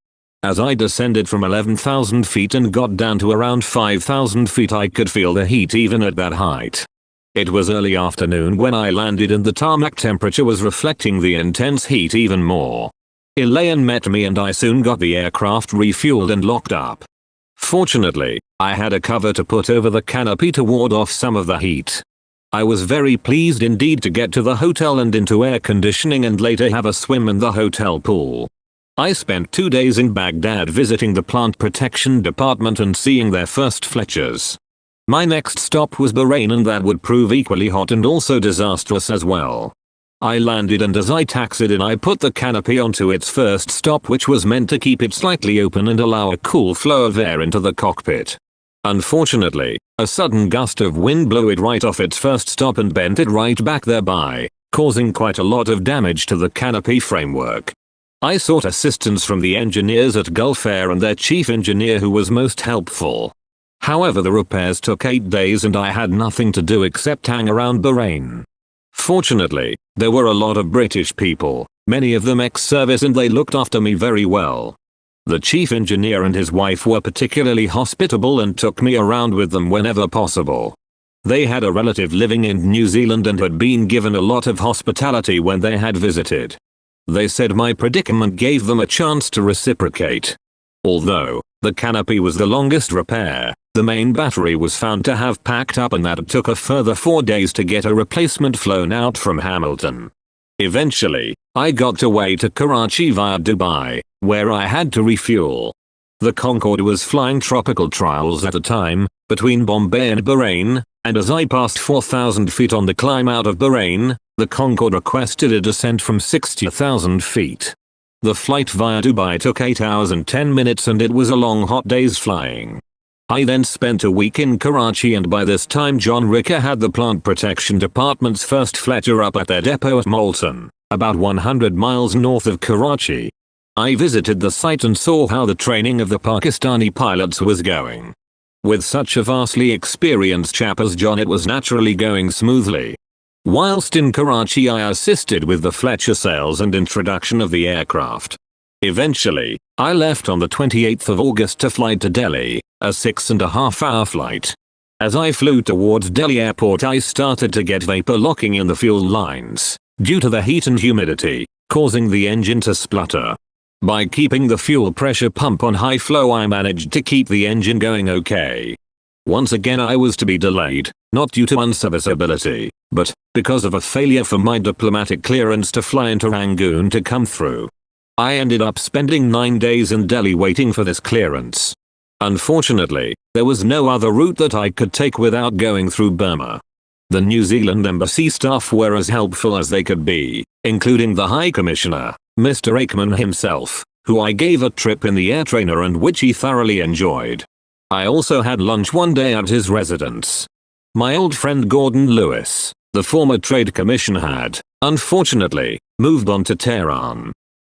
A: As I descended from 11,000 feet and got down to around 5,000 feet I could feel the heat even at that height. It was early afternoon when I landed and the tarmac temperature was reflecting the intense heat even more. Elaine met me and I soon got the aircraft refueled and locked up. Fortunately, I had a cover to put over the canopy to ward off some of the heat. I was very pleased indeed to get to the hotel and into air conditioning and later have a swim in the hotel pool. I spent 2 days in Baghdad visiting the plant protection department and seeing their first Fletchers. My next stop was Bahrain, and that would prove equally hot and also disastrous as well. I landed and as I taxied in I put the canopy onto its first stop, which was meant to keep it slightly open and allow a cool flow of air into the cockpit. Unfortunately, a sudden gust of wind blew it right off its first stop and bent it right back, thereby causing quite a lot of damage to the canopy framework. I sought assistance from the engineers at Gulf Air and their chief engineer, who was most helpful. However, the repairs took 8 days and I had nothing to do except hang around Bahrain. Fortunately, there were a lot of British people, many of them ex-service, and they looked after me very well. The chief engineer and his wife were particularly hospitable and took me around with them whenever possible. They had a relative living in New Zealand and had been given a lot of hospitality when they had visited. They said my predicament gave them a chance to reciprocate. Although the canopy was the longest repair, The main battery was found to have packed up and that it took a further 4 days to get a replacement flown out from Hamilton. Eventually, I got away to Karachi via Dubai, where I had to refuel. The Concorde was flying tropical trials at the time, between Bombay and Bahrain, and as I passed 4,000 feet on the climb out of Bahrain, the Concorde requested a descent from 60,000 feet. The flight via Dubai took 8 hours and 10 minutes and it was a long hot day's flying. I then spent a week in Karachi and by this time John Ricker had the Plant Protection Department's first Fletcher up at their depot at Multan, about 100 miles north of Karachi. I visited the site and saw how the training of the Pakistani pilots was going. With such a vastly experienced chap as John, it was naturally going smoothly. Whilst in Karachi I assisted with the Fletcher sales and introduction of the aircraft. Eventually, I left on the 28th of August to fly to Delhi, a 6.5-hour flight. As I flew towards Delhi airport I started to get vapor locking in the fuel lines, due to the heat and humidity, causing the engine to splutter. By keeping the fuel pressure pump on high flow I managed to keep the engine going okay. Once again I was to be delayed, not due to unserviceability, but because of a failure for my diplomatic clearance to fly into Rangoon to come through. I ended up spending 9 days in Delhi waiting for this clearance. Unfortunately, there was no other route that I could take without going through Burma. The New Zealand embassy staff were as helpful as they could be, including the High Commissioner, Mr. Aikman himself, who I gave a trip in the air trainer and which he thoroughly enjoyed. I also had lunch one day at his residence. My old friend Gordon Lewis, the former trade commissioner, had, unfortunately, moved on to Tehran.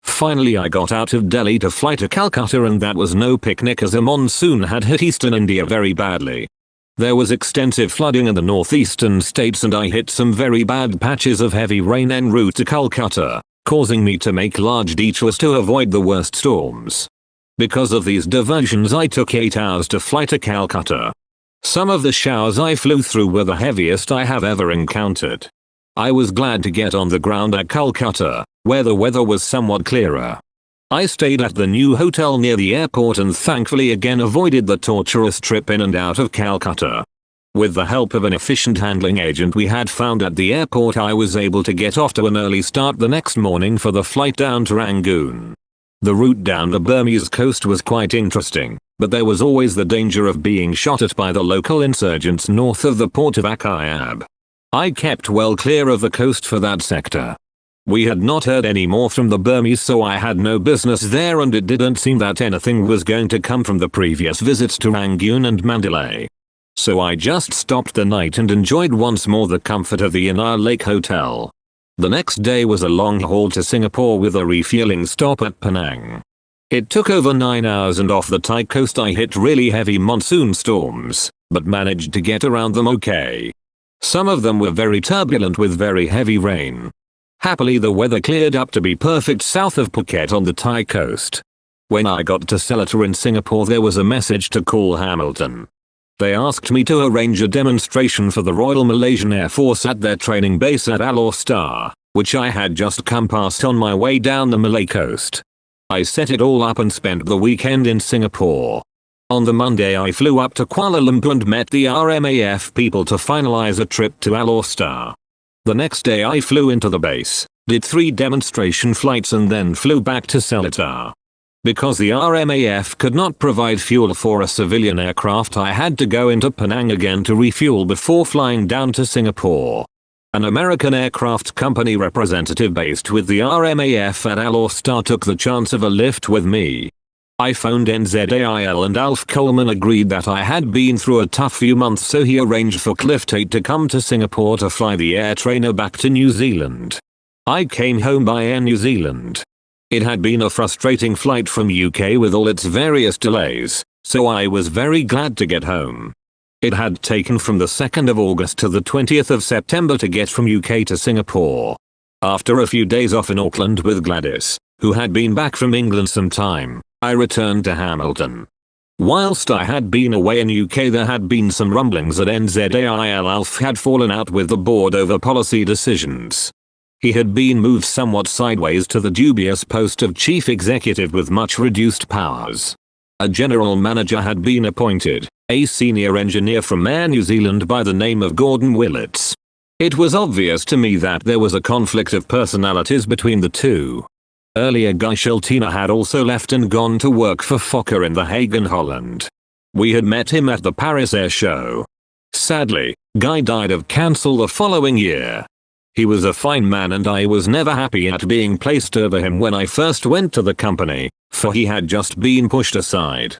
A: Finally I got out of Delhi to fly to Calcutta and that was no picnic as a monsoon had hit eastern India very badly. There was extensive flooding in the northeastern states and I hit some very bad patches of heavy rain en route to Calcutta, causing me to make large detours to avoid the worst storms. Because of these diversions I took 8 hours to fly to Calcutta. Some of the showers I flew through were the heaviest I have ever encountered. I was glad to get on the ground at Calcutta, where the weather was somewhat clearer. I stayed at the new hotel near the airport and thankfully again avoided the torturous trip in and out of Calcutta. With the help of an efficient handling agent we had found at the airport I was able to get off to an early start the next morning for the flight down to Rangoon. The route down the Burmese coast was quite interesting, but there was always the danger of being shot at by the local insurgents north of the port of R.A.A.F. I kept well clear of the coast for that sector. We had not heard any more from the Burmese so I had no business there and it didn't seem that anything was going to come from the previous visits to Rangoon and Mandalay. So I just stopped the night and enjoyed once more the comfort of the Inner Lake Hotel. The next day was a long haul to Singapore with a refueling stop at Penang. It took over 9 hours and off the Thai coast I hit really heavy monsoon storms, but managed to get around them okay. Some of them were very turbulent with very heavy rain. Happily the weather cleared up to be perfect south of Phuket on the Thai coast. When I got to Seletar in Singapore there was a message to call Hamilton. They asked me to arrange a demonstration for the Royal Malaysian Air Force at their training base at Alor Star, which I had just come past on my way down the Malay coast. I set it all up and spent the weekend in Singapore. On the Monday I flew up to Kuala Lumpur and met the R.A.A.F people to finalize a trip to Alor Star. The next day I flew into the base, did 3 demonstration flights and then flew back to Seletar. Because the R.A.A.F could not provide fuel for a civilian aircraft I had to go into Penang again to refuel before flying down to Singapore. An American aircraft company representative based with the R.A.A.F at Alor Star took the chance of a lift with me. I phoned NZAIL and Alf Coleman agreed that I had been through a tough few months so he arranged for Cliff Tate to come to Singapore to fly the air trainer back to New Zealand. I came home by Air New Zealand. It had been a frustrating flight from UK with all its various delays, so I was very glad to get home. It had taken from the 2nd of August to the 20th of September to get from UK to Singapore. After a few days off in Auckland with Gladys, who had been back from England some time, I returned to Hamilton. Whilst I had been away in UK there had been some rumblings that NZAIL Alf had fallen out with the board over policy decisions. He had been moved somewhat sideways to the dubious post of chief executive with much reduced powers. A general manager had been appointed, a senior engineer from Air New Zealand by the name of Gordon Willits. It was obvious to me that there was a conflict of personalities between the two. Earlier Guy Schultina had also left and gone to work for Fokker in The Hague in Holland. We had met him at the Paris Air Show. Sadly, Guy died of cancer the following year. He was a fine man and I was never happy at being placed over him when I first went to the company, for he had just been pushed aside.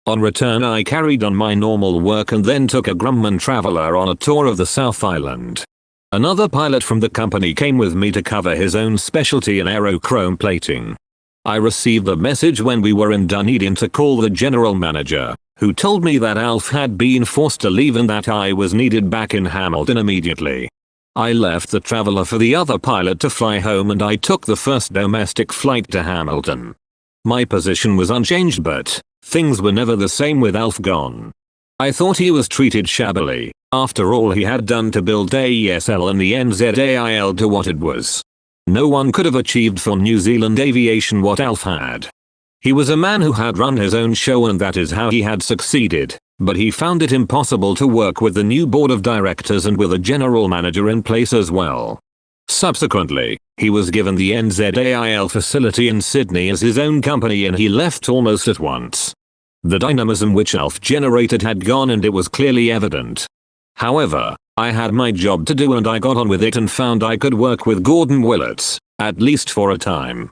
A: On return I carried on my normal work and then took a Grumman Traveller on a tour of the South Island. Another pilot from the company came with me to cover his own specialty in aerochrome plating. I received a message when we were in Dunedin to call the general manager, who told me that R.A.F had been forced to leave and that I was needed back in Hamilton immediately. I left the Traveller for the other pilot to fly home and I took the first domestic flight to Hamilton. My position was unchanged but things were never the same with R.A.F gone. I thought he was treated shabbily, after all he had done to build AESL and the NZAIL to what it was. No one could have achieved for New Zealand aviation what R.A.F had. He was a man who had run his own show and that is how he had succeeded, but he found it impossible to work with the new board of directors and with a general manager in place as well. Subsequently, he was given the NZAIL facility in Sydney as his own company and he left almost at once. The dynamism which R.A.F generated had gone and it was clearly evident. However, I had my job to do and I got on with it and found I could work with Gordon Willits, at least for a time.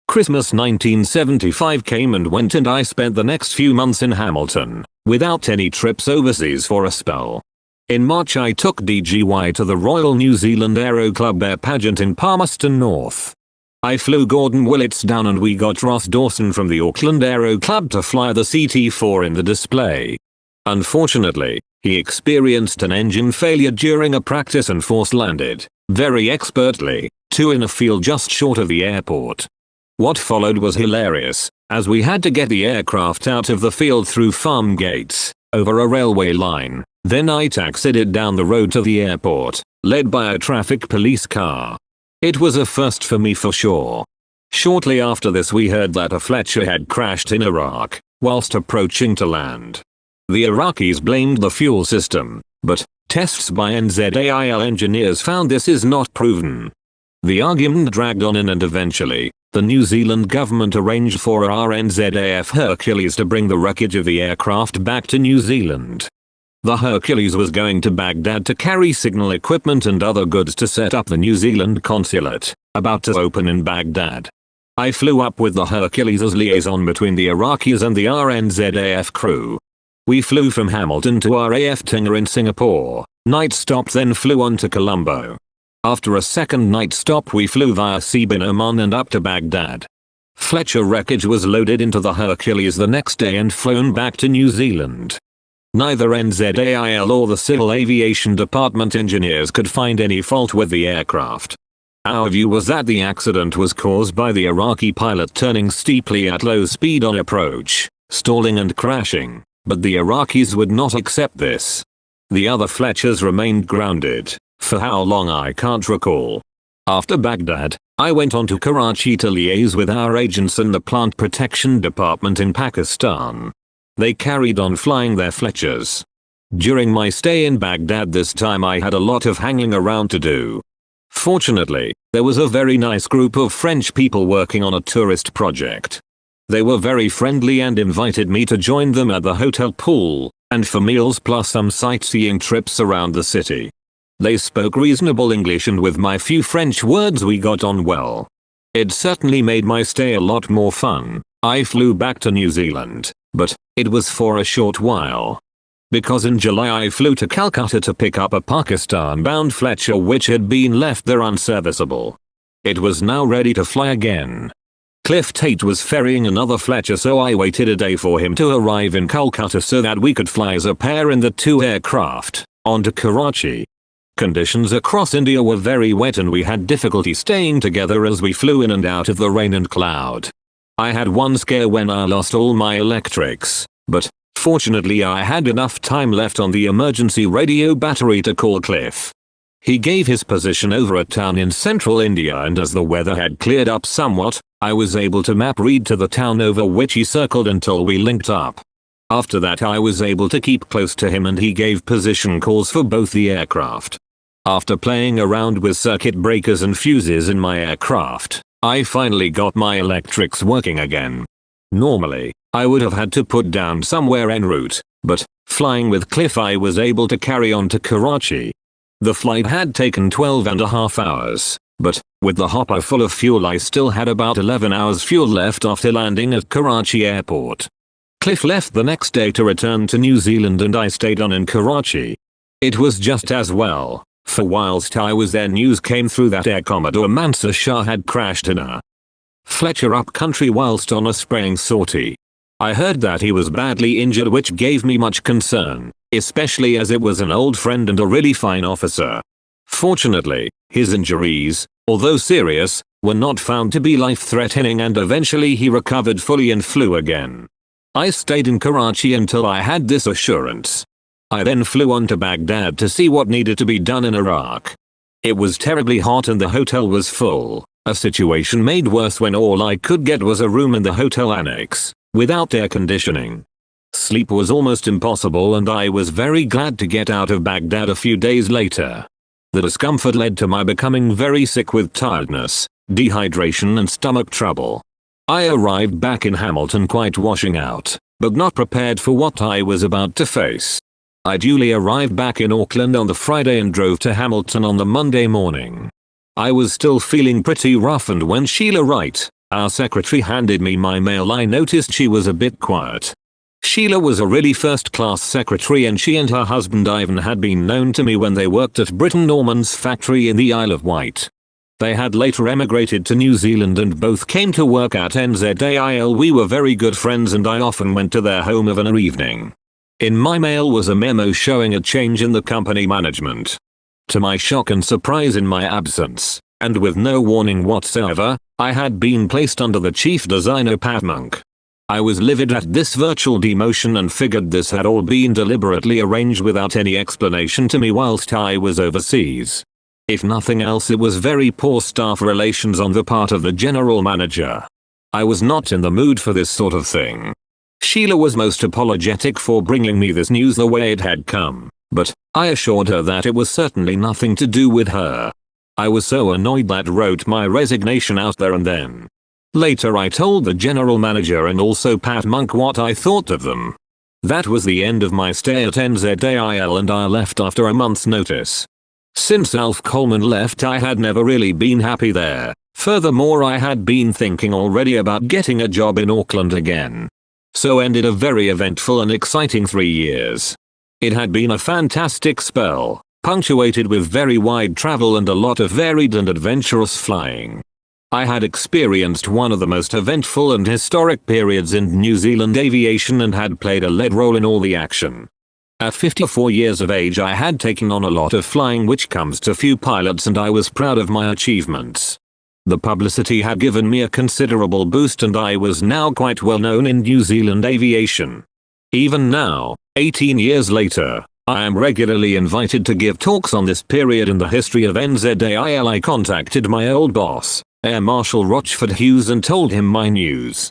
A: Christmas 1975 came and went and I spent the next few months in Hamilton, without any trips overseas for a spell. In March I took DGY to the Royal New Zealand Aero Club Air Pageant in Palmerston North. I flew Gordon Willits down and we got Ross Dawson from the Auckland Aero Club to fly the CT4 in the display. Unfortunately, he experienced an engine failure during a practice and force landed, very expertly, in a field just short of the airport. What followed was hilarious, as we had to get the aircraft out of the field through farm gates, over a railway line, then I taxied it down the road to the airport, led by a traffic police car. It was a first for me for sure. Shortly after this we heard that a Fletcher had crashed in Iraq, whilst approaching to land. The Iraqis blamed the fuel system, but tests by NZAIL engineers found this is not proven. The argument dragged on and eventually, the New Zealand government arranged for a RNZAF Hercules to bring the wreckage of the aircraft back to New Zealand. The Hercules was going to Baghdad to carry signal equipment and other goods to set up the New Zealand consulate, about to open in Baghdad. I flew up with the Hercules as liaison between the Iraqis and the RNZAF crew. We flew from Hamilton to R.A.F Tingha in Singapore, night stop then flew on to Colombo. After a second night stop we flew via Sebin Oman and up to Baghdad. Fletcher wreckage was loaded into the Hercules the next day and flown back to New Zealand. Neither NZAIL or the Civil Aviation Department engineers could find any fault with the aircraft. Our view was that the accident was caused by the Iraqi pilot turning steeply at low speed on approach, stalling and crashing, but the Iraqis would not accept this. The other Fletchers remained grounded, for how long I can't recall. After Baghdad, I went on to Karachi to liaise with our agents in the Plant Protection Department in Pakistan. They carried on flying their Fletchers. During my stay in Baghdad this time I had a lot of hanging around to do. Fortunately, there was a very nice group of French people working on a tourist project. They were very friendly and invited me to join them at the hotel pool, and for meals plus some sightseeing trips around the city. They spoke reasonable English and with my few French words we got on well. It certainly made my stay a lot more fun. I flew back to New Zealand, but it was for a short while. Because in July I flew to Calcutta to pick up a Pakistan-bound Fletcher which had been left there unserviceable. It was now ready to fly again. Cliff Tate was ferrying another Fletcher so I waited a day for him to arrive in Calcutta so that we could fly as a pair in the two aircraft, on to Karachi. Conditions across India were very wet and we had difficulty staying together as we flew in and out of the rain and cloud. I had one scare when I lost all my electrics, but fortunately I had enough time left on the emergency radio battery to call Cliff. He gave his position over a town in central India and as the weather had cleared up somewhat, I was able to map read to the town over which he circled until we linked up. After that I was able to keep close to him and he gave position calls for both the aircraft. After playing around with circuit breakers and fuses in my aircraft, I finally got my electrics working again. Normally, I would have had to put down somewhere en route, but, flying with Cliff I was able to carry on to Karachi. The flight had taken 12.5 hours, but, with the hopper full of fuel I still had about 11 hours fuel left after landing at Karachi airport. Cliff left the next day to return to New Zealand and I stayed on in Karachi. It was just as well, for whilst I was there news came through that Air Commodore Mansa Shah had crashed in a Fletcher up country whilst on a spraying sortie. I heard that he was badly injured, which gave me much concern, especially as it was an old friend and a really fine officer. Fortunately, his injuries, although serious, were not found to be life-threatening and eventually he recovered fully and flew again. I stayed in Karachi until I had this assurance. I then flew on to Baghdad to see what needed to be done in Iraq. It was terribly hot and the hotel was full, a situation made worse when all I could get was a room in the hotel annex, without air conditioning. Sleep was almost impossible and I was very glad to get out of Baghdad a few days later. The discomfort led to my becoming very sick with tiredness, dehydration and stomach trouble. I arrived back in Hamilton quite washing out, but not prepared for what I was about to face. I duly arrived back in Auckland on the Friday and drove to Hamilton on the Monday morning. I was still feeling pretty rough and when Sheila Wright, our secretary, handed me my mail I noticed she was a bit quiet. Sheila was a really first-class secretary and she and her husband Ivan had been known to me when they worked at Britton Norman's factory in the Isle of Wight. They had later emigrated to New Zealand and both came to work at NZAIL. We were very good friends and I often went to their home of an evening. In my mail was a memo showing a change in the company management. To my shock and surprise in my absence, and with no warning whatsoever, I had been placed under the chief designer Pat Monk. I was livid at this virtual demotion and figured this had all been deliberately arranged without any explanation to me whilst I was overseas. If nothing else, it was very poor staff relations on the part of the general manager. I was not in the mood for this sort of thing. Sheila was most apologetic for bringing me this news the way it had come, but I assured her that it was certainly nothing to do with her. I was so annoyed that wrote my resignation out there and then. Later I told the general manager and also Pat Monk what I thought of them. That was the end of my stay at NZAIL and I left after a month's notice. Since Alf Coleman left I had never really been happy there. Furthermore, I had been thinking already about getting a job in Auckland again. So ended a very eventful and exciting 3 years. It had been a fantastic spell, punctuated with very wide travel and a lot of varied and adventurous flying. I had experienced one of the most eventful and historic periods in New Zealand aviation and had played a lead role in all the action. At 54 years of age I had taken on a lot of flying, which comes to few pilots, and I was proud of my achievements. The publicity had given me a considerable boost and I was now quite well known in New Zealand aviation. Even now, 18 years later, I am regularly invited to give talks on this period in the history of NZAIL. I contacted my old boss, Air Marshal Rochford Hughes, and told him my news.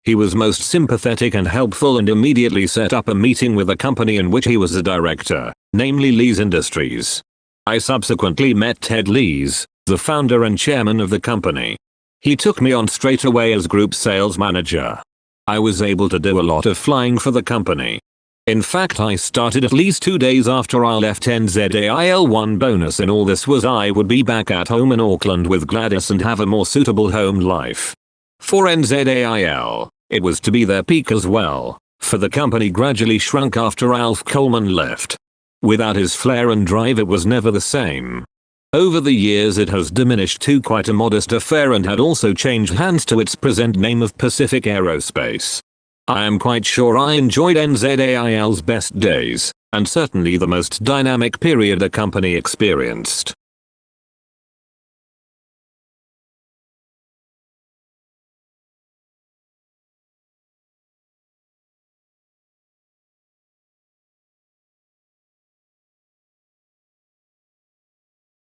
A: He was most sympathetic and helpful and immediately set up a meeting with a company in which he was a director, namely Lees Industries. I subsequently met Ted Lees, the founder and chairman of the company. He took me on straight away as group sales manager. I was able to do a lot of flying for the company. In fact, I started at least 2 days after I left NZAIL. One bonus in all this was I would be back at home in Auckland with Gladys and have a more suitable home life. For NZAIL, it was to be their peak as well, for the company gradually shrunk after Alf Coleman left. Without his flair and drive it was never the same. Over the years it has diminished to quite a modest affair and had also changed hands to its present name of Pacific Aerospace. I am quite sure I enjoyed NZAIL's best days, and certainly the most dynamic period the company experienced.